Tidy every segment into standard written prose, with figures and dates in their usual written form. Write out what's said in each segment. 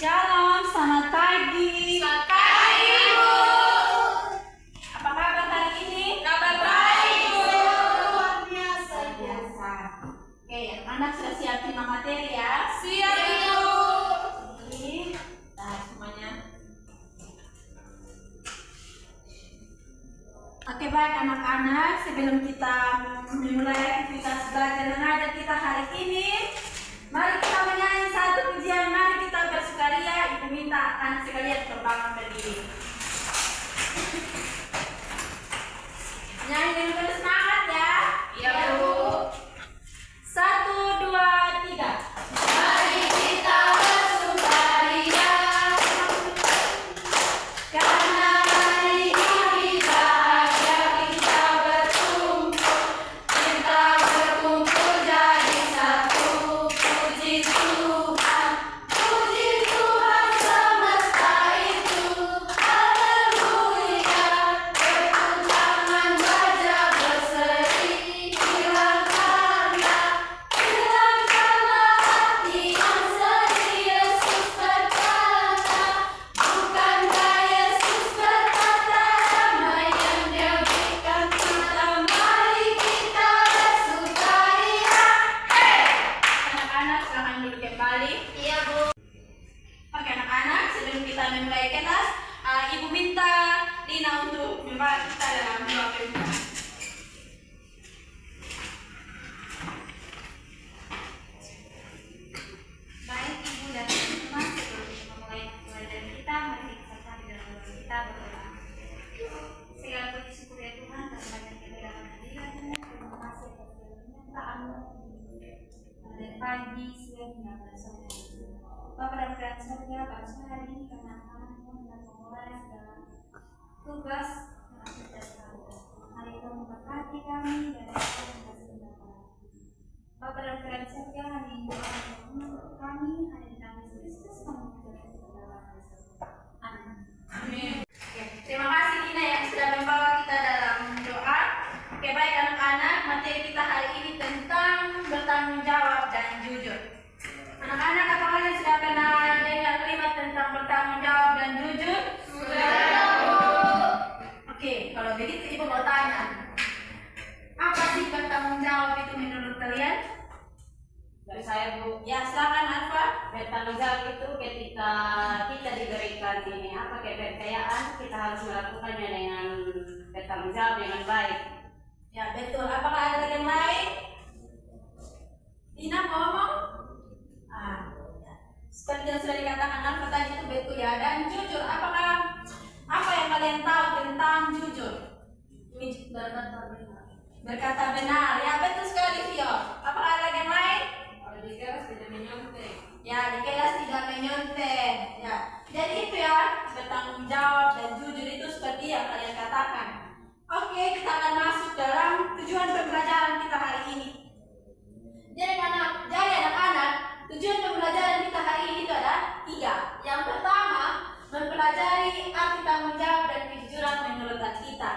Shalom, selamat pagi. Selamat pagi, Ibu. Apa kabar hari ini? Kabar baik, Ibu. Luar biasa. Oke, anak sudah siap terima materi ya? Siap, Ibu. Ini, nah semuanya. Oke baik anak-anak, sebelum kita memulai aktivitas belajar mengajar kita hari ini, mari kita menyanyi satu pujian. Mari kita bersukaria. Ibu minta anak sekalian terbangun berdiri. Nyanyi dengan penuh semangat ya. Iya, Bu. 1, 2, 3. Mari kita bersukaria karena hari ini bahagia kita berkumpul. Kita berkumpul jadi satu. Puji Tuhan semesta itu. Haleluya. Tepuk tangan baja berseri. Hilangkanlah hati yang sedih. Yesus berkata, bukankah Yesus berkata, damai yang Dia berikan kita. Mari kita bersukaria. Anak-anak silakan duduk kembali. Iya, Bu. Oke anak-anak, sebelum kita memulai kelas, Ibu minta Lina untuk membawa kita dalam doa pembuka. Baik Ibu dan teman-teman, sebelum kita memulai pelajaran kita, mari kita cari dalam doa kita berdoa. Segala puji syukur ya Tuhan, atas banyak kebenaran hadirat-Mu. Terima kasih atas permintaan-Mu dan pagi, siang, hingga pada sore hari. Bapa dan Tuhan surga, pada sore hari ini kami akan memulai segala tugas yang kita sekarang. Mari Tuhan memberkati kami dan kita kasih Bapa. Bapa dan Tuhan surga, hari ini untuk kami, hari ini kami Kristus mengucapkan segala Amin. Amin. Oke, terima kasih Lina yang sudah membawa kita dalam doa. Oke baik anak-anak, materi kita hari ini tentang bertanggung jawab dan jujur. Anak-anak, apa kalian sudah pernah dengar kalimat tentang bertanggung jawab dan jujur? Sudah, Bu. Oke, kalau begitu Ibu mau tanya, apa sih bertanggung jawab itu menurut kalian? Dari saya, Bu, Ya silakan Alfa. bertanggung jawab itu ketika kita diberikan ini apa kepercayaan, kita harus melakukannya dengan bertanggung jawab dengan baik. Ya betul. Apakah ada yang lain? Lina mau ngomong? Ya. Seperti yang sudah dikatakan Alfa tadi itu betul ya. Dan jujur, apakah apa yang kalian tahu tentang jujur? Berkata benar. Ya betul sekali Vio. Apakah ada yang lain? Kalau di kelas tidak menyontek. Ya di kelas tidak menyontek. Ya. Jadi itu ya, bertanggung jawab dan jujur itu seperti yang kalian katakan. Oke, kita akan masuk dalam tujuan pembelajaran kita hari ini. Jadi anak-anak, tujuan pembelajaran kita hari ini itu ada 3. Yang pertama, mempelajari arti tanggung jawab dan kejujuran menurut kita.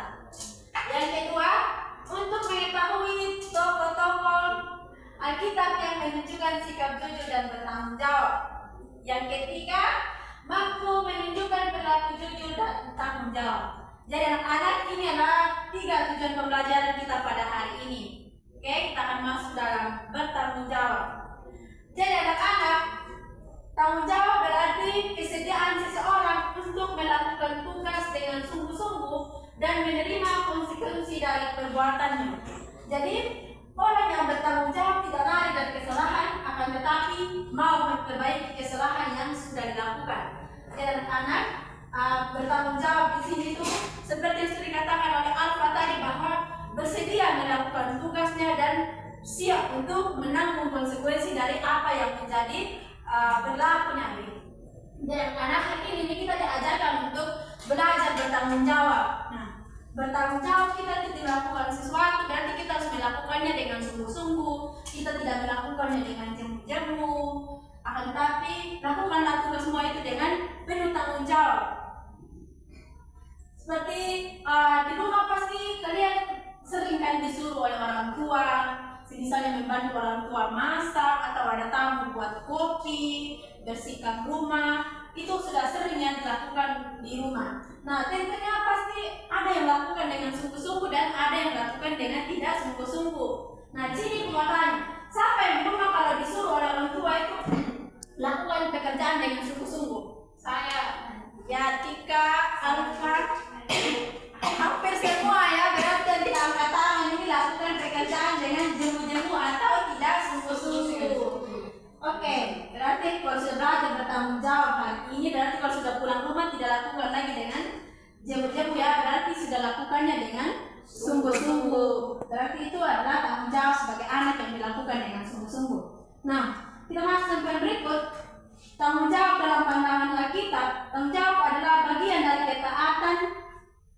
Yang kedua, untuk mengetahui tokoh-tokoh Alkitab yang menunjukkan sikap jujur dan bertanggung jawab. Yang ketiga, mampu menunjukkan perilaku jujur dan tanggung jawab. Jadi anak-anak, ini adalah 3 tujuan pembelajaran kita pada hari ini. Oke, kita akan masuk dalam bertanggung jawab. Jadi anak-anak, tanggung jawab berarti kesediaan seseorang untuk melakukan tugas dengan sungguh-sungguh dan menerima konsekuensi dari perbuatannya. Jadi orang yang bertanggung jawab tidak lari dari kesalahan, akan tetapi mau memperbaiki kesalahan yang sudah dilakukan. Jadi anak-anak, bertanggung jawab di sini tuh seperti yang sudah dikatakan oleh Alfa tadi, bahwa bersedia melakukan tugasnya dan siap untuk menanggung konsekuensi dari apa yang menjadi berlakunya. Jadi anak hari ini kita diajarkan untuk belajar bertanggung jawab. Nah, bertanggung jawab kita tidak melakukan sesuatu berarti kita harus melakukannya dengan sungguh-sungguh. Kita tidak melakukannya dengan jemu-jemu, akan tetapi lakukanlah tugas semua itu dengan penuh tanggung jawab. Seperti di rumah pasti kalian sering kan disuruh oleh orang tua, misalnya membantu orang tua masak atau ada tamu buat kopi, bersihkan rumah, itu sudah sering yang dilakukan di rumah. Nah, tentunya pasti ada yang lakukan dengan sungguh-sungguh dan ada yang lakukan dengan tidak sungguh-sungguh. Nah, sini pertanyaannya, siapa yang di rumah kalau disuruh oleh orang tua itu lakukan pekerjaan dengan sungguh-sungguh? Saya. Ya, Tika, Alfa, hampir semua ya, berarti yang tidak angkat tangan ini lakukan pekerjaan dengan jemu-jemu atau tidak sungguh-sungguh. Oke, berarti kalau sudah belajar bertanggung jawab hari ini, berarti kalau sudah pulang rumah tidak lakukan lagi dengan jemu-jemu ya, berarti sudah lakukannya dengan sungguh-sungguh. Berarti itu adalah tanggung jawab sebagai anak yang dilakukan dengan sungguh-sungguh. Nah, kita masuk ke berikut. Tanggung jawab dalam pandangan Alkitab, tanggung jawab adalah bagian dari ketaatan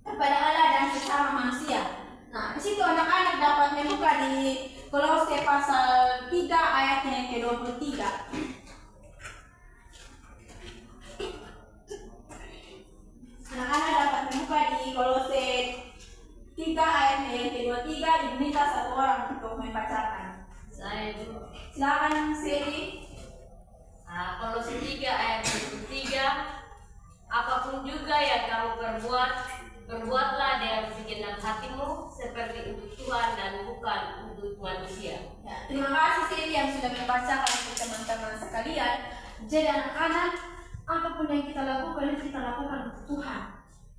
kepada Allah dan sesama manusia. Nah, di situ anak-anak dapat membuka di Kolose pasal 3 ayatnya yang ke-23. Anak-anak dapat membuka di Kolose 3 ayatnya yang ke-23. Diminta satu orang untuk membacakan. Saya dulu. Silakan Seri. Kolose 3 ayat 23, apapun juga yang kamu perbuat, berbuatlah dengan segenap hatimu seperti untuk Tuhan dan bukan untuk manusia. Ya, terima kasih Siri yang sudah membacakan untuk teman-teman sekalian. Jadi anak-anak, apapun yang kita lakukan itu kita lakukan untuk Tuhan,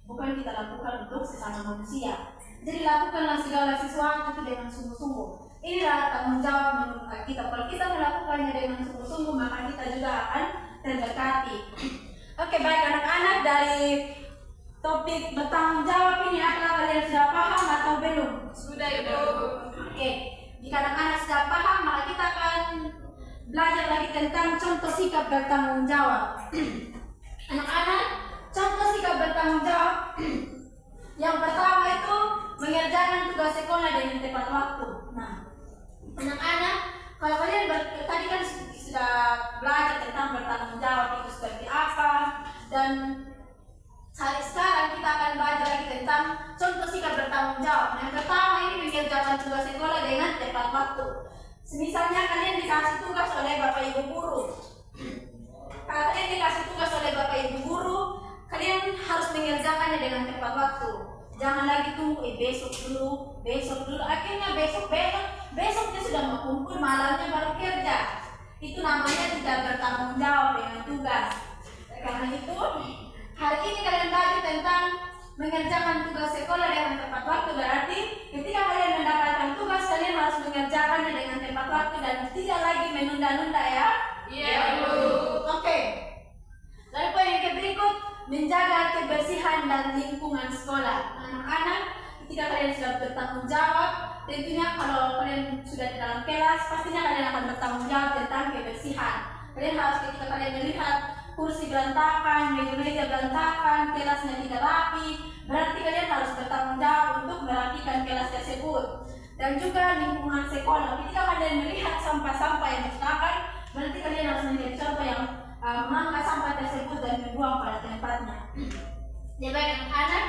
bukan kita lakukan untuk sesama manusia. Jadi lakukanlah segala sesuatu itu dengan sungguh-sungguh. Inilah tanggung jawab menurut kita. Kalau kita melakukannya dengan sungguh-sungguh, maka kita juga akan terberkati. Oke, baik anak-anak, dari topik bertanggung jawab ini apakah kalian sudah paham atau belum? Sudah Ibu. Oke, jika anak-anak sudah paham, maka kita akan belajar lagi tentang contoh sikap bertanggung jawab. Anak-anak, contoh sikap bertanggung jawab yang pertama itu mengerjakan tugas sekolah dengan tepat waktu. Nah, anak-anak, kalau kalian tadi kan sudah belajar tentang bertanggung jawab itu seperti apa, dan hari sekarang kita akan belajar lagi tentang contoh sikap bertanggung jawab. Yang pertama ini mengerjakan tugas sekolah dengan tepat waktu. Misalnya kalian dikasih tugas oleh Bapak Ibu guru. Kalau kalian dikasih tugas oleh Bapak Ibu guru, kalian harus mengerjakannya dengan tepat waktu. Jangan lagi tunggu besok dulu. Akhirnya besoknya sudah mau kumpul, malamnya baru kerja. Itu namanya tidak bertanggung jawab dengan tugas. Karena itu, hari ini kalian belajar tentang mengerjakan tugas sekolah dengan tepat waktu. Berarti ketika kalian mendapatkan tugas, kalian harus mengerjakannya dengan tepat waktu dan tidak lagi menunda-nunda ya. Iya Bu. Oke. Lalu poin yang berikut, menjaga kebersihan dan lingkungan sekolah. Anak-anak, ketika kalian sudah bertanggung jawab, tentunya kalau kalian sudah di dalam kelas, pastinya kalian akan bertanggung jawab tentang kebersihan. Kalian harus ketika kalian melihat kursi berantakan, meja-meja berantakan, kelasnya tidak rapi, berarti kalian harus bertanggung jawab untuk merapikan kelas tersebut. Dan juga lingkungan sekolah, ketika kalian melihat sampah-sampah yang berserakan, berarti kalian harus menjadi contoh yang mengangkat sampah tersebut dan membuang pada tempatnya. Jadi baik anak-anak,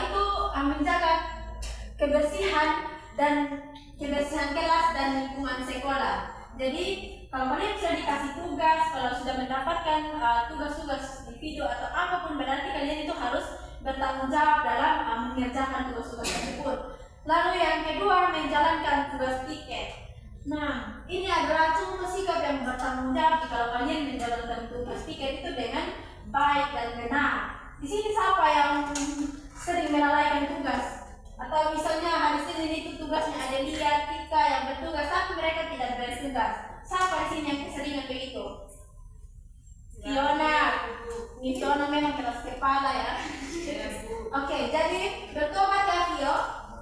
itu menjaga kebersihan kelas dan lingkungan sekolah. Jadi kalau kalian sudah dikasih tugas, kalau sudah mendapatkan tugas-tugas individu atau apapun, berarti kalian itu harus bertanggung jawab dalam mengerjakan tugas-tugas tersebut. Lalu yang kedua, menjalankan tugas tiket. Nah, ini adalah contoh sikap yang bertanggung jawab jika kalian menjalankan tugas tiket itu dengan baik dan benar. Di sini siapa yang sering melalaikan tugas? Atau misalnya hari Senin itu tugasnya ada Lia, Tika yang bertugas, tapi mereka tidak beres tugas. Siapa di sini yang keseringan begitu? Fiona. Ini Fiona memang keras kepala ya. Oke, jadi bertobat ya Fio.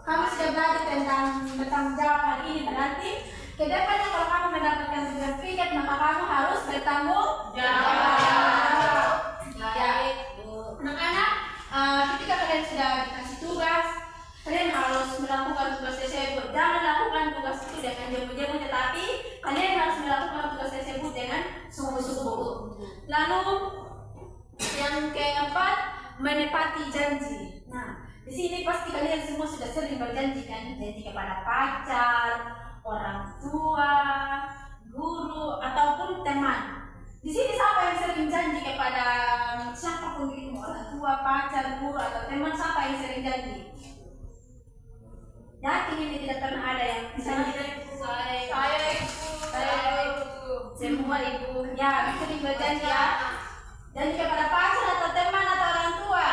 Kamu sudah belajar tentang bertanggung jawab hari ini, berarti kedepannya kalau kamu mendapatkan tugas tiket, maka kamu harus bertanggung jawab. Baik, anak-anak, ketika kalian sudah dikasih tugas, kalian harus melakukan tugas tersebut. Jangan lakukan tugas itu dengan jemu-jemu, tetapi kalian harus melakukan tugas tersebut dengan sungguh-sungguh. Lalu yang keempat, menepati janji. Nah, di sini pasti kalian semua sudah sering berjanji kan, janji kepada pacar, orang tua, guru, ataupun teman. Di sini siapa yang sering janji kepada siapapun dirimu, orang tua, pacar, guru, atau teman, siapa yang sering janji? Yakin ini tidak pernah ada yang janji? Saya ibu. Semua ibu ya sering berjanji ya. Janji kepada pacar atau teman atau orang tua?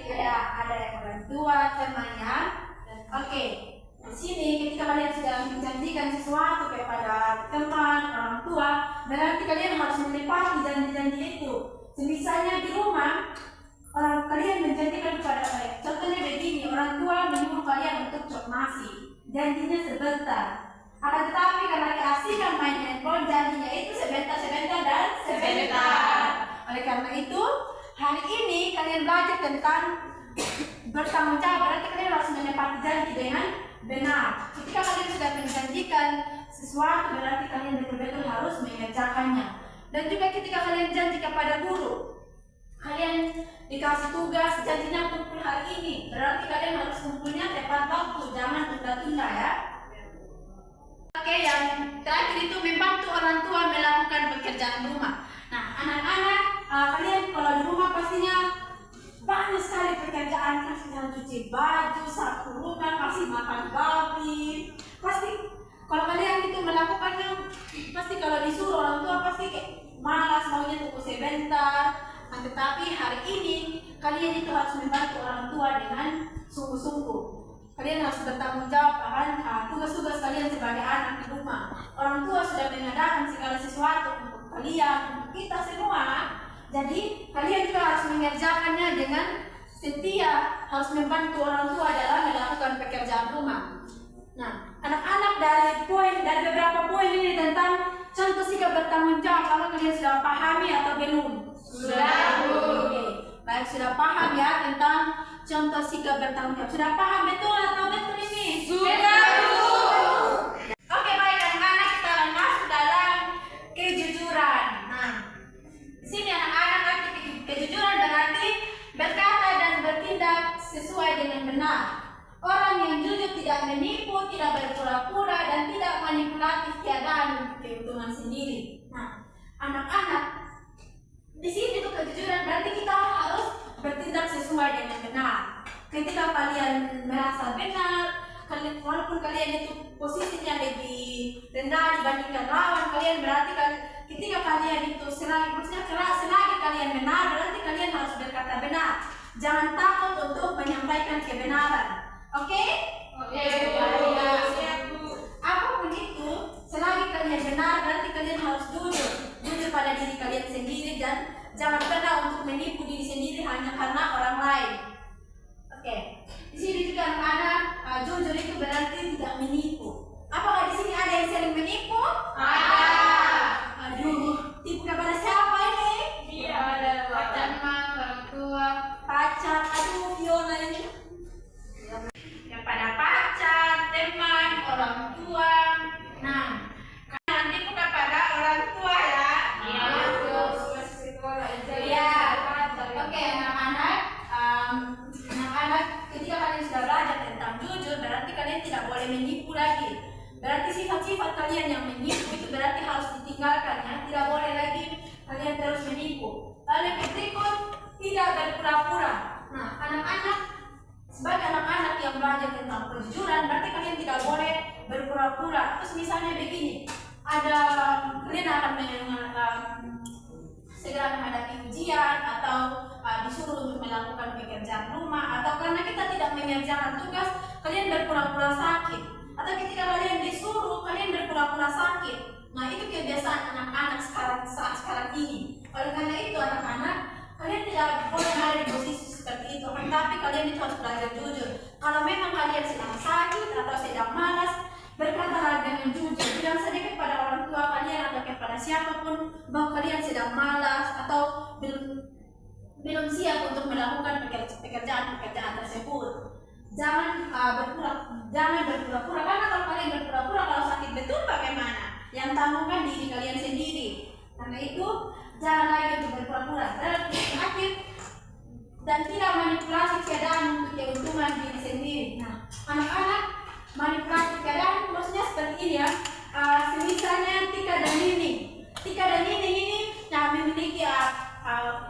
Ya, ada yang orang tua, temannya. Oke. Di sini ketika kalian sudah menjanjikan sesuatu kepada teman, orang tua, berarti kalian harus menepati janji-janji itu. Misalnya di rumah, orang kalian menjanjikan kepada mereka. Contohnya begini, orang tua menyuruh kalian untuk cok nasi, janjinya sebentar. Akan tetapi karena keasikan main handphone, janjinya itu sebentar dan sebentar. Oleh karena itu, hari ini kalian belajar tentang bertanggung jawab. Berarti kalian harus menepati janji dengan benar. Ketika kalian sudah menjanjikan sesuatu, berarti kalian betul-betul harus mengerjakannya. Dan juga ketika kalian janji kepada guru, kalian dikasih tugas, janjinya kumpul hari ini, berarti kalian harus kumpulnya tepat waktu, jangan tunda-tunda ya. Oke, yang terakhir itu membantu orang tua melakukan pekerjaan rumah. Nah, anak-anak, kalian kalau di rumah pastinya banyak sekali pekerjaan, kalian cuci baju, sapu rumah, kasih makan babi. Pasti kalau kalian itu melakukannya, pasti kalau disuruh orang tua pasti kayak malas, maunya tunggu sebentar. Tetapi hari ini kalian itu harus membantu orang tua dengan sungguh-sungguh. Kalian harus bertanggung jawab akan tugas-tugas kalian sebagai anak di rumah. Orang tua sudah mengadakan segala sesuatu untuk kalian, untuk kita semua. Jadi kalian juga harus mengerjakannya dengan setia, harus membantu orang tua dalam melakukan pekerjaan rumah. Nah, anak-anak dari beberapa poin ini tentang contoh sikap bertanggung jawab, kalau kalian sudah pahami atau belum? Sudah, Bu. Oke. Baik, sudah paham ya tentang contoh sikap bertanggung jawab. Sudah paham betul atau betul ini? Sudah, Bu. Oke, baik anak-anak, kita akan masuk dalam kejujuran. Nah, di sini anak-anak arti kejujuran berarti berkata dan bertindak sesuai dengan benar. Orang yang jujur tidak menipu, tidak berpura-pura, dan tidak manipulatif keadaan untuk keuntungan sendiri. Nah, anak-anak, di sini tuh kejujuran berarti kita harus bertindak sesuai dengan benar. Ketika kalian merasa benar, walaupun kalian itu posisinya lebih rendah dibandingkan lawan kalian, berarti ketika kalian itu selagi kalian benar, berarti kalian harus berkata benar. Jangan takut untuk menyampaikan kebenaran. Oke? Oke, Bu. Apapun itu, selagi kalian benar, berarti kalian harus jujur pada diri kalian sendiri, dan jangan pernah untuk menipu diri sendiri hanya karena orang lain. Oke. Di sini juga anak-anak, jujur itu berarti tidak menipu. Apakah di sini ada yang sering menipu? Ada. Aduh, tipu kepada siapa ini? Iya, ada Teman, orang tua, pacar. Aduh, Fiona ini. Kepada pacar, teman, orang tua. Nah, nanti bukan pada orang tua ya. Iya, Ya. Oke, anak-anak, anak-anak, ketika kalian sudah belajar tentang jujur, berarti kalian tidak boleh menipu lagi. Berarti sifat-sifat kalian yang menipu itu berarti harus ditinggalkan ya. Tidak boleh lagi kalian terus menipu. Lalu yang berikut, tidak berpura-pura. Nah, anak-anak, sebagai anak-anak yang belajar tentang kejujuran, berarti kalian tidak boleh berpura-pura. Terus misalnya begini, kalian akan segera menghadapi ujian atau disuruh untuk melakukan pekerjaan rumah, atau karena kita tidak mengerjakan tugas, kalian berpura-pura sakit, atau ketika kalian disuruh, kalian berpura-pura sakit. Nah, itu kebiasaan anak-anak saat sekarang ini. Oleh karena itu, anak-anak, kalian tidak boleh ada di posisi seperti itu, tapi kalian itu harus belajar jujur. Kalau memang kalian sedang sakit atau sedang malas, berkatalah dengan jujur. Bilang sedikit pada orang tua kalian atau kepada siapapun bahwa kalian sedang malas atau belum siap untuk melakukan pekerjaan tersebut. Jangan berpura-pura, karena kalau kalian berpura-pura, kalau sakit betul bagaimana? Yang tanggungkan diri kalian sendiri. Karena itu jangan lagi untuk berpura-pura. Terakhir, dan tidak manipulasi keadaan untuk keuntungan diri sendiri. Nah, anak-anak, manipulasi keadaan, maksudnya seperti ini ya. Misalnya Tika dan Nining. Tika dan Nining ini memiliki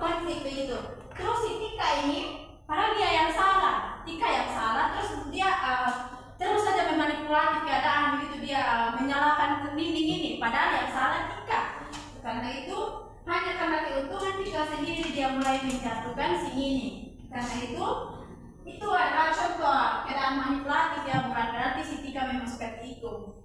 konflik begitu. Terus si Tika ini, padahal dia yang salah, Tika yang salah, terus dia terus saja memanipulasi keadaan begitu, dia menyalahkan Nining ini, padahal yang salah Tika. Karena itu hanya karena keuntungan Tika sendiri dia mulai menjatuhkan si Nining. Karena itu adalah contoh keadaan manipulatif yang bukan berarti si Tika memang seperti itu.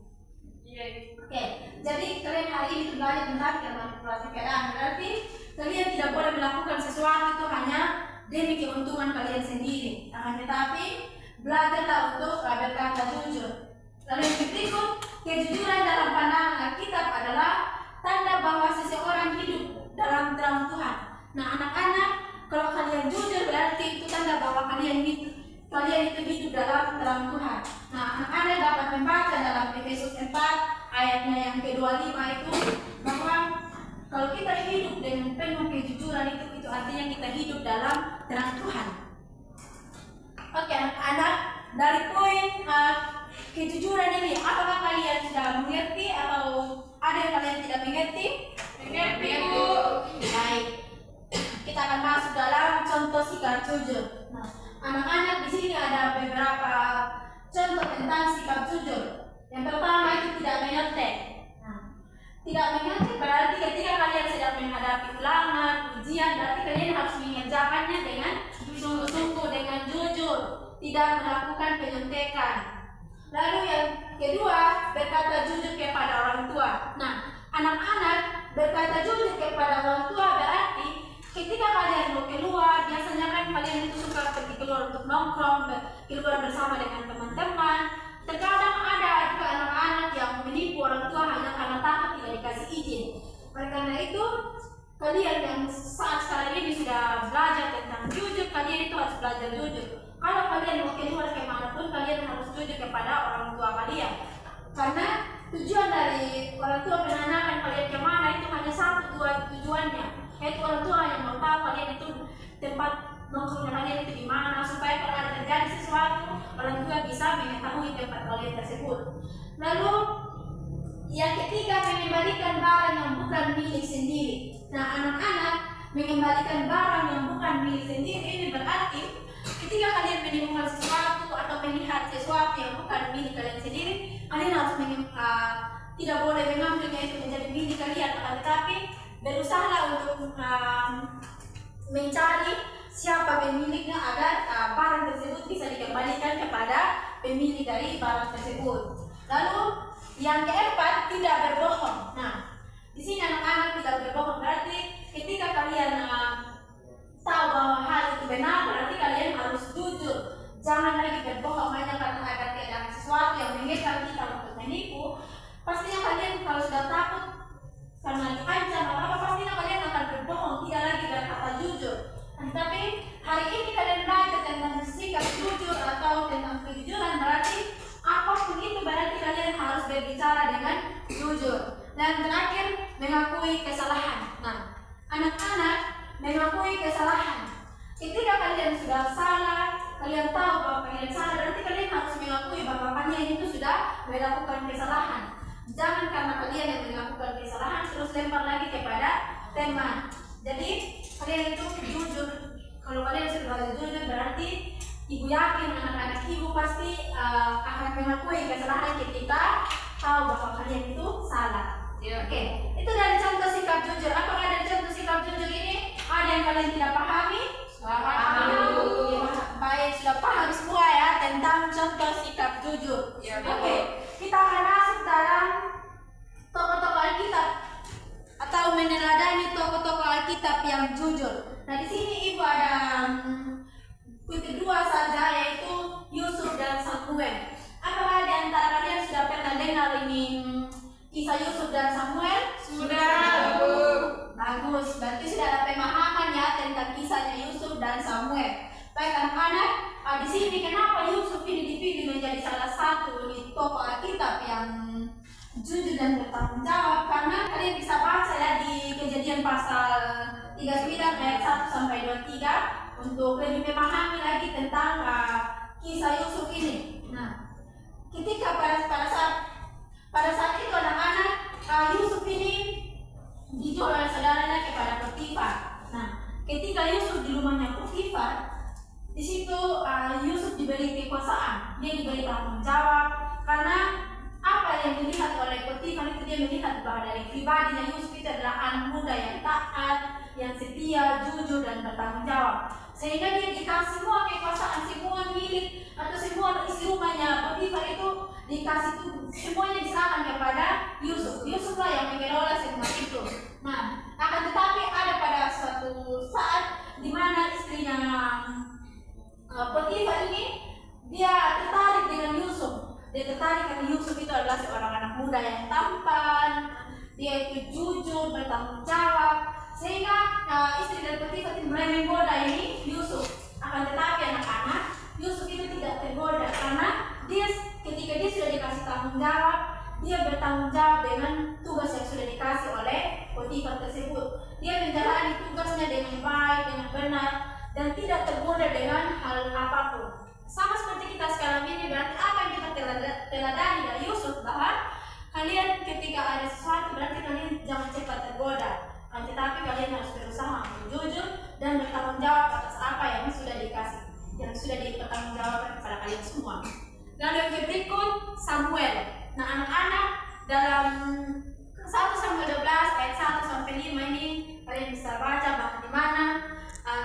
Oke, jadi kalian hari ini belajar tentang manipulasi keadaan, berarti kalian tidak boleh melakukan sesuatu itu hanya demi keuntungan kalian sendiri. Akan tetapi belajarlah untuk berkata jujur. Lalu yang berikut, kejujuran dalam pandangan Alkitab adalah tanda bahwa seseorang hidup dalam terang Tuhan. Nah, anak-anak, kalau kalian jujur berarti itu tanda bahwa kalian itu hidup dalam terang Tuhan. Nah, anak-anak dapat membaca dalam Efesus 4 ayatnya yang ke-25 itu bahwa kalau kita hidup dengan penuh kejujuran itu artinya kita hidup dalam terang Tuhan. Oke, anak-anak, dari poin kejujuran ini, apakah kalian sudah mengerti atau ada yang kalian tidak mengerti? Mengerti, Bu. Baik, kita akan masuk dalam contoh sikap jujur. Nah, anak-anak, di sini ada beberapa contoh tentang sikap jujur. Yang pertama itu tidak menyontek. Nah, tidak menyontek berarti ketika kalian sedang menghadapi ulangan, ujian, berarti kalian harus mengerjakannya dengan sungguh-sungguh, dengan jujur, tidak melakukan penyontekan. Lalu yang kedua, berkata jujur kepada orang tua. Nah, anak-anak, berkata jujur kepada orang tua berarti ketika kalian mau keluar, biasanya kan kalian itu suka pergi keluar untuk nongkrong, keluar bersama dengan teman-teman. Terkadang ada juga anak-anak yang menipu orang tua hanya karena takut tidak dikasih izin. Oleh karena itu, kalian yang saat sekarang ini sudah belajar tentang jujur, kalian itu harus belajar jujur. Kalau kalian mau keluar kemanapun, kalian harus jujur kepada orang tua kalian. Karena tujuan dari orang tua menanyakan kalian kemana itu hanya satu tujuannya, yaitu orang tua yang mau tahu kalian itu tempat nongkrongnya kalian itu di mana, supaya kalau ada terjadi sesuatu, orang tua bisa mengetahui tempat kalian tersebut. Lalu yang ketiga, mengembalikan barang yang bukan milik sendiri. Nah, anak-anak, mengembalikan barang yang bukan milik sendiri ini berarti ketika kalian menemukan sesuatu atau melihat sesuatu yang bukan milik kalian sendiri, kalian harus tidak boleh mengambilnya itu menjadi milik kalian, tetapi berusaha untuk mencari siapa pemiliknya agar barang tersebut bisa dikembalikan kepada pemilik dari barang tersebut. Lalu yang keempat, tidak berbohong. Nah, di sini anak-anak tidak berbohong berarti ketika kalian tahu bahwa hal itu benar, berarti kalian harus jujur. Jangan lagi berbohong hanya karena ada sesuatu yang menginginkan kita untuk menipu. Pastinya kalian kalau sudah takut karena diancam apa pastinya kalian akan berbohong, tidak lagi berkata jujur. Tapi hari ini kalian belajar tentang sikap jujur atau tentang kejujuran, berarti apapun itu berarti kalian harus berbicara dengan jujur. Dan terakhir, mengakui kesalahan. Nah, anak-anak, mengakui kesalahan. Ketika kalian sudah salah, kalian tahu bahwa kalian salah, berarti kalian harus mengakui bahwa kalian itu sudah melakukan kesalahan. Jangan karena kalian yang melakukan kesalahan terus lempar lagi kepada teman. Jadi kalian itu jujur. Kalau kalian sudah jujur berarti ibu yakin anak-anak ibu pasti akan mengakui kesalahan ketika tahu bahwa kalian itu salah. Oke, itu dari contoh sikap jujur. Apakah dari contoh sikap jujur ini ada yang kalian tidak pahami? Paham. Baik, sudah paham semua ya tentang contoh sikap jujur. Oke, kita akan masuk dalam tokoh-tokoh Alkitab atau meneladani tokoh-tokoh Alkitab yang jujur. Nah, di sini ibu ada kedua saja, yaitu Yusuf dan Samuel. Apakah di antara kalian sudah pernah dengar ini kisah Yusuf dan Samuel? Sudah. Bagus, berarti sudah ada pemahaman ya tentang kisahnya Yusuf dan Samuel. Baik anak-anak, di sini kenapa Yusuf ini dipilih menjadi salah satu di tokoh Alkitab yang jujur dan bertanggung jawab? Karena kalian bisa baca ya di Kejadian pasal 39 ayat 1 sampai 23 untuk lebih memahami lagi tentang kisah Yusuf ini. Nah, ketika pada saat itu anak-anak Yusuf ini dijual oleh saudaranya kepada Potifar. Nah, ketika Yusuf di rumahnya Potifar, di situ Yusuf diberi kekuasaan, dia diberi tanggung jawab karena apa yang dilihat oleh Potifar itu dia melihat bahwa dari pribadinya Yusuf itu adalah anak muda yang taat, yang setia, jujur dan bertanggung jawab. Sehingga dia dikasih semua kekuasaan, semua milik atau semua isi rumahnya Potifar itu dikasih itu semuanya diserahkan kepada Yusuf. Yusuflah yang mengelola semua itu. Nah, akan tetapi ada pada suatu saat di mana istrinya Potifar ini dia tertarik dengan Yusuf. Dia tertarik karena Yusuf itu adalah seorang anak muda yang tampan, dia itu jujur, bertanggung jawab, sehingga istri dari Potifar itu mulai menggoda ini Yusuf. Akan tetapi anak-anak, Yusuf itu tidak tergoda karena ketika dia sudah dikasih tanggung jawab, dia bertanggung jawab dengan tugas yang sudah dikasih oleh Potifar tersebut. Dia menjalani tugasnya dengan baik, dengan benar, dan tidak tergoda dengan hal apapun. Sama seperti kita sekarang ini, berarti apa yang kita teladani dari Yusuf, bahwa kalian ketika ada sesuatu berarti kalian jangan cepat tergoda, tetapi kalian harus berusaha untuk jujur dan bertanggung jawab atas apa yang sudah dikasih, yang sudah dipertanggungjawabkan kepada kalian semua. Lalu yang berikut Samuel. Nah, anak-anak dalam 1 Samuel 12 ayat 1 sampai 5 ini kalian bisa baca bahwa di mana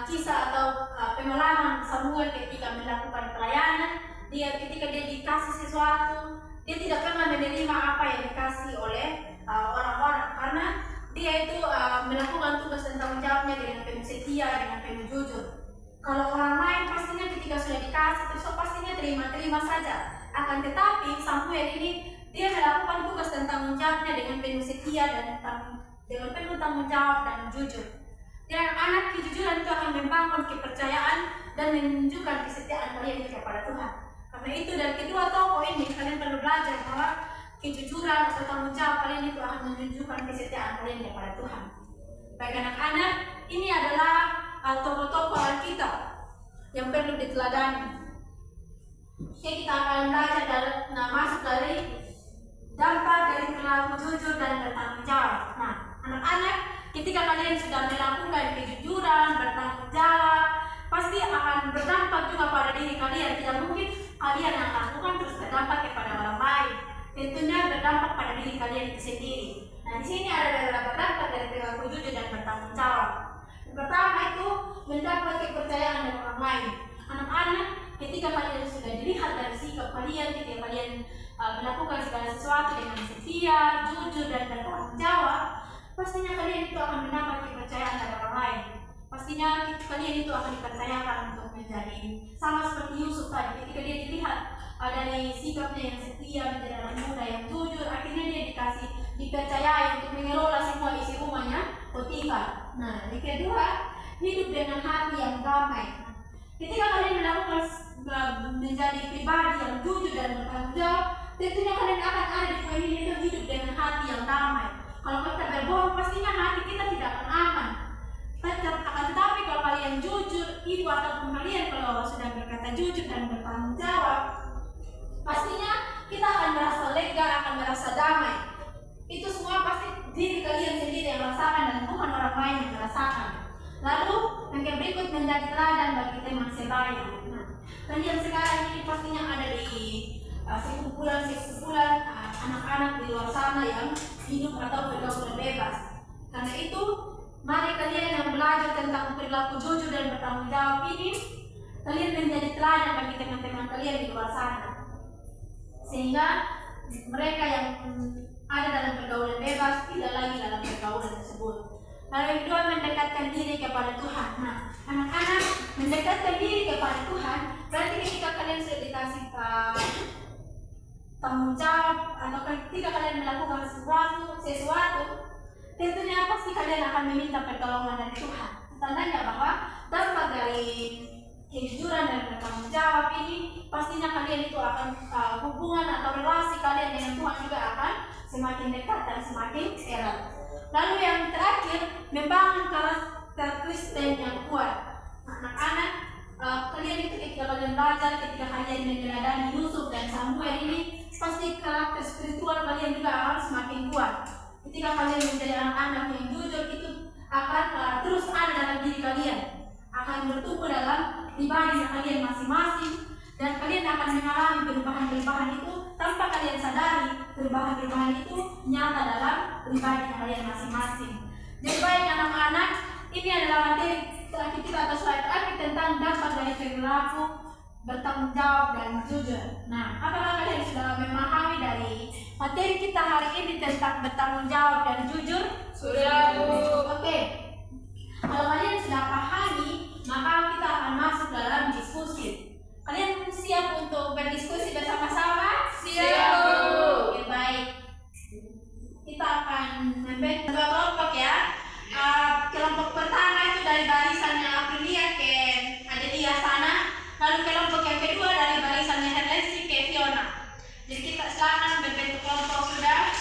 kisah atau pengalaman Samuel ketika melakukan pelayanan. Ketika dia dikasih sesuatu, dia tidak pernah menerima apa yang dikasih oleh orang-orang karena dia itu melakukan tugas dan tanggung jawabnya dengan penuh setia, dengan penuh jujur. Kalau orang lain pastinya ketika sudah dikasih terus pastinya terima-terima saja. Akan tetapi Samuel ini dia melakukan tugas dan tanggung jawabnya dengan penuh setia dan dengan penuh tanggung jawab dan jujur. Dan anak kejujuran itu akan membangun kepercayaan dan menunjukkan kesetiaan kalian kepada Tuhan. Karena itu dari kedua tokoh ini kalian perlu belajar bahwa kejujuran atau tanggung jawab kalian itu akan menunjukkan kesetiaan kalian kepada Tuhan. Baik anak-anak, ini adalah tokoh-tokoh Alkitab yang perlu diteladani. Oke, kita akan belajar masuk dari dampak dari perilaku jujur dan bertanggung jawab. Nah, anak-anak, ketika kalian sudah melakukan kejujuran, bertanggung jawab, pasti akan berdampak juga pada diri kalian. Tidak mungkin kalian yang lakukan terus berdampak kepada orang lain. Tentunya berdampak pada diri kalian itu sendiri. Nah, di sini ada beberapa dampak dari perilaku jujur dan bertanggung jawab. Yang pertama itu mendapat kepercayaan dari orang lain. Anak-anak, ketika kalian sudah dilihat dari sikap kalian, ketika kalian melakukan segala sesuatu dengan setia, jujur dan bertanggung jawab, pastinya kalian itu akan mendapat kepercayaan dari orang lain. Pastinya kalian itu akan dipercayakan untuk menjadi sama seperti Yusuf tadi. Ketika dia dilihat dari sikapnya yang setia, menjadi anak muda yang jujur, akhirnya dia dipercayai untuk mengelola semua isi rumahnya Potifar. Nah, yang kedua, hidup dengan hati yang damai. Ketika kalian melakukan menjadi pribadi yang jujur dan bertanggung jawab, tentunya kalian akan ada di dunia itu hidup dengan hati yang damai. Kalau kita berbohong, pastinya hati kita tidak akan aman. Akan tetapi kalau kalian jujur, ibu ataupun kalian kalau sudah berkata jujur dan bertanggung jawab, pastinya kita akan merasa lega, akan merasa damai. Itu semua pasti diri kalian sendiri yang merasakan dan bukan orang lain yang merasakan. Lalu yang berikut menjadi teladan bagi teman sebaya. Nah, kalian sekarang ini pastinya ada di sekumpulan anak-anak di luar sana yang hidup atau bergaul bebas. Karena itu, mari kalian yang belajar tentang perilaku jujur dan bertanggung jawab ini, kalian menjadi teladan bagi teman-teman kalian di luar sana. Sehingga mereka yang ada dalam pergaulan bebas tidak lagi dalam pergaulan tersebut. Lalu yang kedua, mendekatkan diri kepada Tuhan. Nah, anak-anak, mendekatkan diri kepada Tuhan berarti ketika kalian sudah dikasih tanggung jawab atau ketika kalian melakukan sesuatu, tentunya pasti kalian akan meminta pertolongan dari Tuhan. Tandanya bahwa dampak dari kejujuran dan bertanggung jawab ini pastinya kalian itu akan hubungan atau relasi kalian dengan Tuhan juga akan semakin dekat dan semakin erat. Lalu yang terakhir, membangun karakter Kristen yang kuat. Anak-anak, kalian itu ketika kalian belajar, ketika kalian meneladani Yusuf dan Samuel ini, pasti karakter spiritual kalian juga harus semakin kuat. Ketika kalian menjadi anak-anak yang jujur, itu akan terus ada dalam diri kalian, akan bertumbuh dalam pribadi kalian masing-masing, dan kalian akan mengalami perubahan-perubahan itu tanpa kalian sadari. Perubahan-perubahan itu nyata dalam pribadi kalian masing-masing. Jadi baik anak-anak, ini adalah materi terakhir kita atau slide terakhir tentang dampak dari perilaku bertanggung jawab dan jujur. Nah, apakah kalian sudah memahami dari materi kita hari ini tentang bertanggung jawab dan jujur? Sudah, Bu. Oke. Kalau kalian sudah pahami, maka kita akan masuk dalam diskusi. Kalian siap untuk berdiskusi bersama-sama? Siap, Bu. Oke, baik. Kita akan membentuk dua kelompok ya. Kelompok pertama itu dari barisannya Aprilia ke Adelia sana, lalu kelompok yang kedua dari barisannya Herlensi ke Fiona. Jadi kita sekarang membentuk kelompok sudah.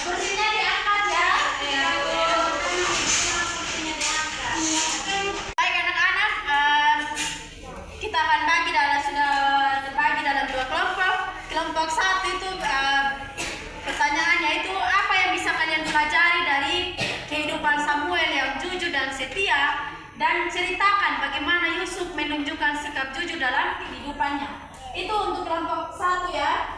Kursinya diangkat ya. Kursinya diangkat. Baik anak-anak, kita akan bagi sudah terbagi dalam dua kelompok. Kelompok satu itu pertanyaannya itu apa yang bisa kalian pelajari dari kehidupan Samuel yang jujur dan setia, dan ceritakan bagaimana Yusuf menunjukkan sikap jujur dalam kehidupannya. Itu untuk kelompok satu ya.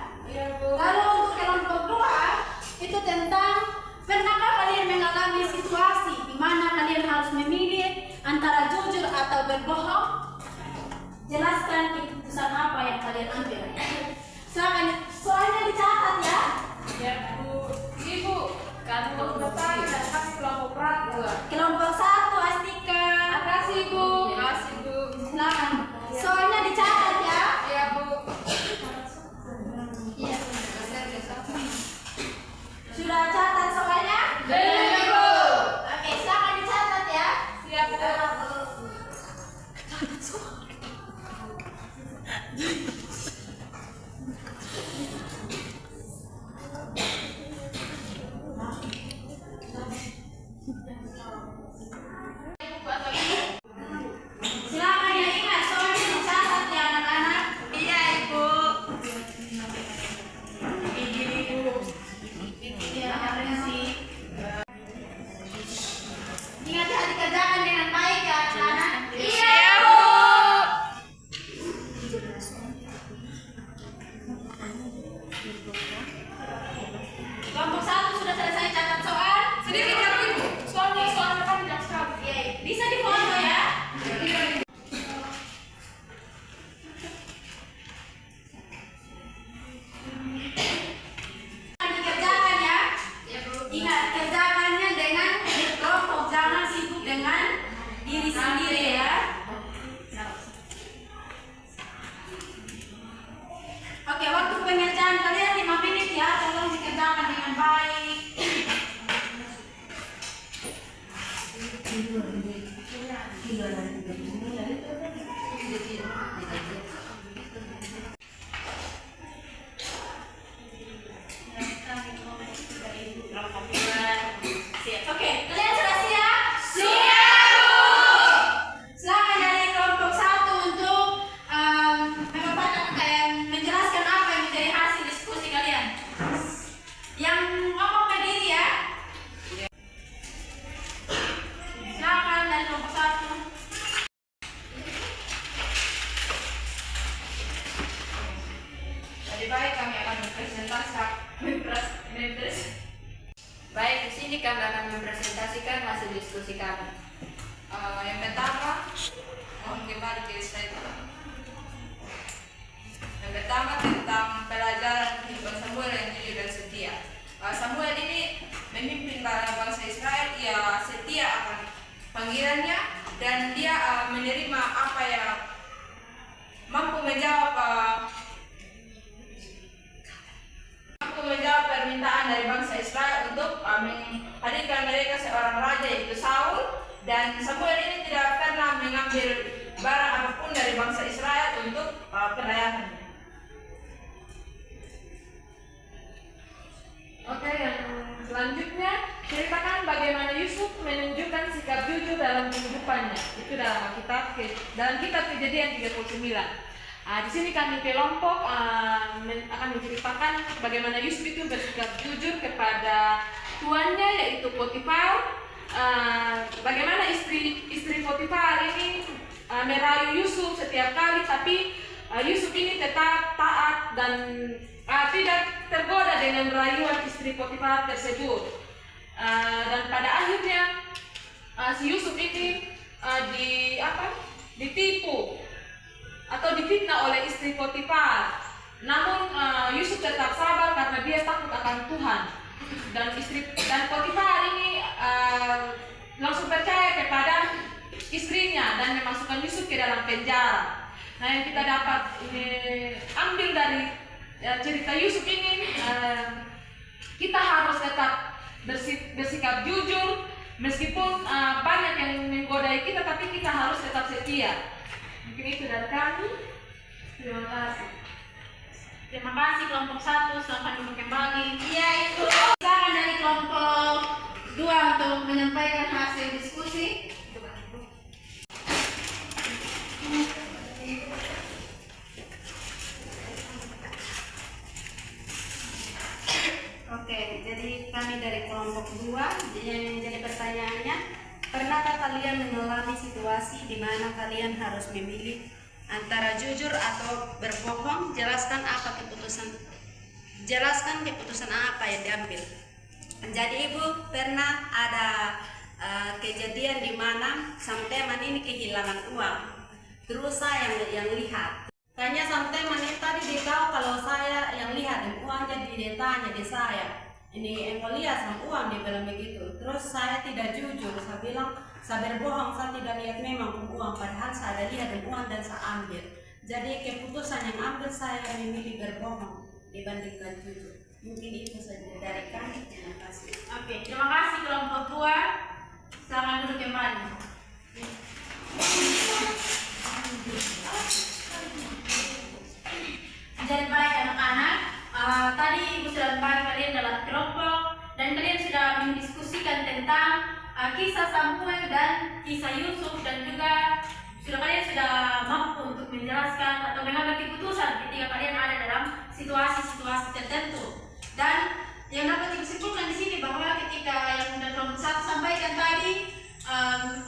Lalu untuk kelompok dua itu tentang pernahkah kalian mengalami situasi di mana kalian harus memilih antara jujur atau berbohong? Jelaskan keputusan apa yang kalian ambil. Silakan, soalnya dicatat ya. Ya, Bu. Ibu, kantong depan dan kasih kelompok dua. Kelompok satu Astika. Makasih, Bu. Makasih, Bu. Silakan. Soalnya dicatat ya. Iya, Bu. Iya. Sudah catat soalnya? Belum, Bu. Oke, silakan dicatat ya. Siap, Bu. Silakan ya, ingat soalnya dicatat ya anak-anak. Iya, Ibu. Iya, harus sih. Ingat ya, dikerjakan dengan baik ya anak-anak. Iya, Bu. Kelompok satu sudah selesai catat soal. Sedikit ya, Bu, Ibu. Soalnya kan tidak sekali. Iya, bisa difoto ya. Dikerjakan ya. Ingat, kerjakannya dengan kelompok, jangan sibuk dengan diri sendiri ya. Oke, waktu pengerjaan kalian 5 menit ya, tolong dikerjakan dengan baik. Oke, kalian sudah siap? Siap, Bu. Silakan dari kelompok satu untuk menjelaskan apa yang menjadi hasil diskusi kalian. Yang ngomong berdiri ya. Silakan dari kelompok satu. Jadi baik, kami akan Baik, di sini kami akan mempresentasikan hasil diskusi kami. Yang pertama, mohon kembali ke slide. Yang pertama tentang pelajaran kehidupan Samuel yang jujur dan setia. Samuel ini memimpin bangsa Israel, ia setia akan panggilannya dan dia menerima apa yang mampu menjawab permintaan dari bangsa Israel untuk menghadirkan mereka seorang raja yaitu Saul, dan Samuel ini tidak pernah mengambil barang apapun dari bangsa Israel untuk pelayanannya. Oke, yang selanjutnya ceritakan bagaimana bagaimana Yusuf menunjukkan sikap jujur dalam kehidupannya. Itu dalam Alkitab, dalam kitab Kejadian 39. Di sini kami kelompok akan menceritakan bagaimana Yusuf itu bersikap jujur kepada tuannya, yaitu Potifar. Bagaimana istri Potifar ini merayu Yusuf setiap kali, tapi Yusuf ini tetap taat dan tidak tergoda dengan rayuan istri Potifar tersebut. Dan pada akhirnya si Yusuf ini ditipu atau difitnah oleh istri Potifar. Namun Yusuf tetap sabar karena dia takut akan Tuhan. Dan Potifar ini langsung percaya kepada istrinya dan memasukkan Yusuf ke dalam penjara. Nah, yang kita dapat ambil dari cerita Yusuf ini, kita harus tetap bersikap jujur meskipun banyak yang menggodai kita, tapi kita harus tetap setia. Mungkin itu dari kami. Terima kasih. Terima kasih kelompok 1, silakan duduk kembali. Iya, itu silakan dari kelompok 2 untuk menyampaikan hasil diskusi. Oke, jadi kami dari kelompok 2 yang jadi pertanyaannya, pernahkah kalian mengalami situasi di mana kalian harus memilih antara jujur atau berbohong? Jelaskan keputusan apa yang diambil. Jadi ibu pernah ada kejadian di mana sang teman ini kehilangan uang, terus saya yang lihat. Tanya sang teman ini, tadi dia tahu kalau saya yang lihat uang, jadi dia tanya di saya, ini engkau lihat sang uang, dia bilang begitu. Terus saya tidak jujur, saya bilang saya berbohong, saya tidak lihat memang uang, padahal saya ada lihat uang dan saya ambil. Jadi keputusan yang ambil saya memilih berbohong dibandingkan jujur. Mungkin itu saja dari kami. Terima kasih. Oke, terima kasih kelompok 2. Selamat duduk kembali. Jadi baik anak-anak, tadi ibu sudah membagi kalian dalam kelompok dan kalian sudah mendiskusikan tentang kisah Samuel dan kisah Yusuf, dan juga kalian sudah mampu untuk menjelaskan atau mengambil keputusan ketika kalian ada dalam situasi-situasi tertentu. Dan yang dapat disimpulkan di sini bahwa ketika yang sudah kelompok 1 sampaikan tadi,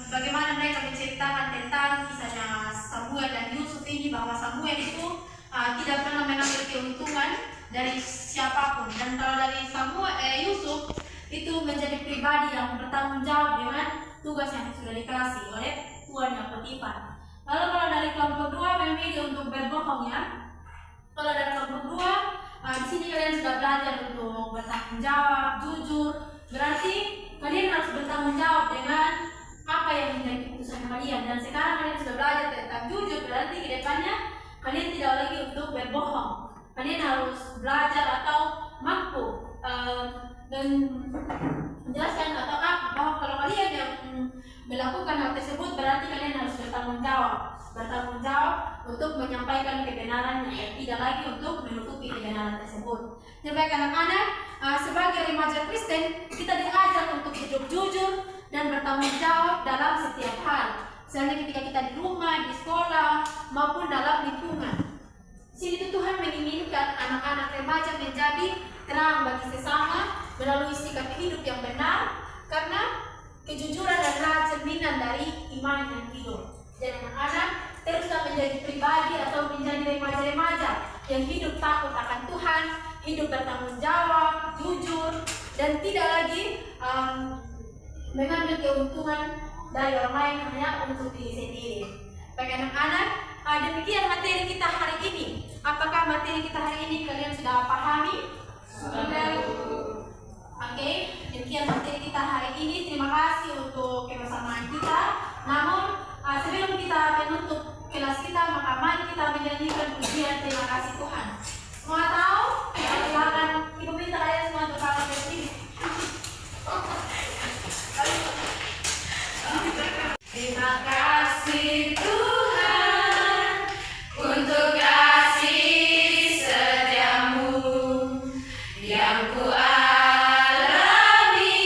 bagaimana mereka menceritakan tentang kisahnya Samuel dan Yusuf ini, bahwa Samuel itu tidak pernah mengambil keuntungan dari siapapun, dan kalau dari Yusuf itu menjadi pribadi yang bertanggung jawab dengan tugas yang sudah dikasih oleh tuannya Potifar. Lalu kalau dari kelompok 2 memilih untuk berbohong ya. Kalau dari kelompok 2 di sini kalian sudah belajar untuk bertanggung jawab, jujur. Berarti kalian harus bertanggung jawab dengan apa yang menjadi keputusan kalian. Dan sekarang kalian sudah belajar tentang jujur, berarti ke depannya kalian tidak lagi untuk berbohong. Kalian harus belajar atau mampu dan menjelaskan atau bahwa kalau kalian yang melakukan hal tersebut, berarti kalian harus bertanggung jawab untuk menyampaikan kebenarannya, dan tidak lagi untuk menutupi kebenaran tersebut. Jadi anak-anak, sebagai remaja Kristen, kita diajar untuk hidup jujur dan bertanggung jawab dalam setiap hal. Misalnya ketika kita di rumah, di sekolah, maupun dalam lingkungan. Sini Tuhan menginginkan anak-anak remaja menjadi terang bagi sesama melalui sikap hidup yang benar, karena kejujuran adalah cerminan dari iman yang hidup. Dan anak-anak teruslah menjadi pribadi atau menjadi remaja-remaja yang hidup takut akan Tuhan, hidup bertanggung jawab, jujur, dan tidak lagi mengambil keuntungan dari orang lain hanya untuk diri sendiri. Bagi anak-anak, demikian materi kita hari ini. Apakah materi kita hari ini kalian sudah pahami? Sudah. Oke, demikian materi kita hari ini. Terima kasih untuk kebersamaan kita. Namun sebelum kita menutup kelas kita, maka mari kita menyanyikan pujian terima kasih Tuhan. Semua tahu? Silakan ibu minta kalian semua untuk kalau berdiri. Terima kasih Tuhan untuk kasih setiamu yang ku alami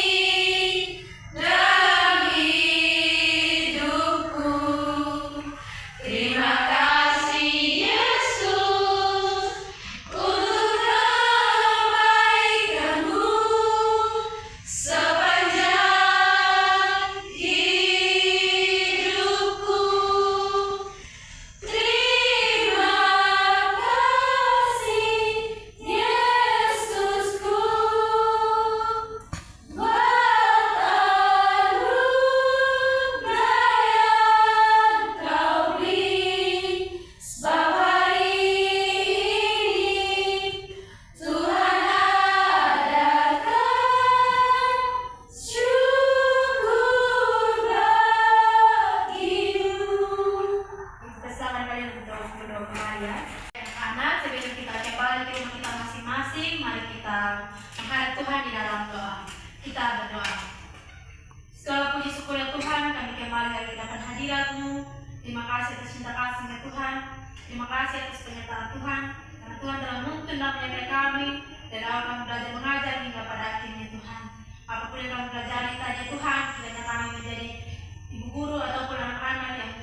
kehadiranmu. Terima kasih atas cinta kasih-Nya Tuhan. Terima kasih atas penyertaan Tuhan. Karena Tuhan telah menuntun dan menyertai kami. Dan akan belajar mengajar hingga pada akhirnya Tuhan. Apapun yang kami pelajari tadi Tuhan, kiranya kami menjadi ibu guru ataupun anak-anak yang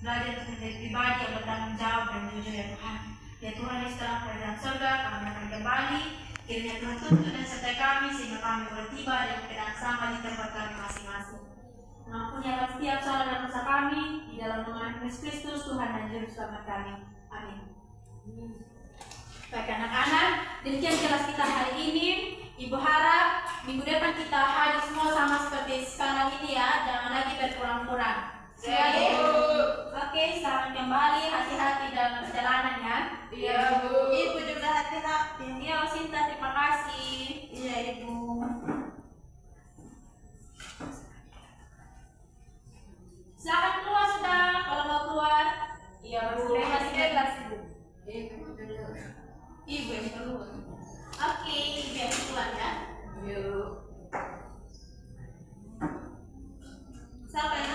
belajar untuk menjadi pribadi yang bertanggung jawab dan jujur ya Tuhan. Ya Tuhan, di setelah kerajaan surga kami akan kembali. Kiranya Tuhan tuntun dan sertai kami sehingga kami bertiba dengan keadaan sama di tempat kami masing-masing. Mengampuni akan setiap salah dan dosa kami di dalam nama Yesus Kristus Tuhan dan Juru Selamat kami. Amin. Baik anak-anak, demikian kelas kita hari ini. Ibu harap minggu depan kita hadir semua sama seperti sekarang ini ya, jangan lagi berkurang-kurang. Oke, selamat kembali, hati-hati dalam perjalanan ya. Iya, Bu. Ibu juga hati-hati. Iya, Sinta, terima kasih. Iya, Ibu. Silakan keluar sudah, kalau mau keluar. Iya, Bu. Masih bebas, Ibu. Ibu yang keluar. Oke, Ibu yang keluar ya. Yuk. Sampai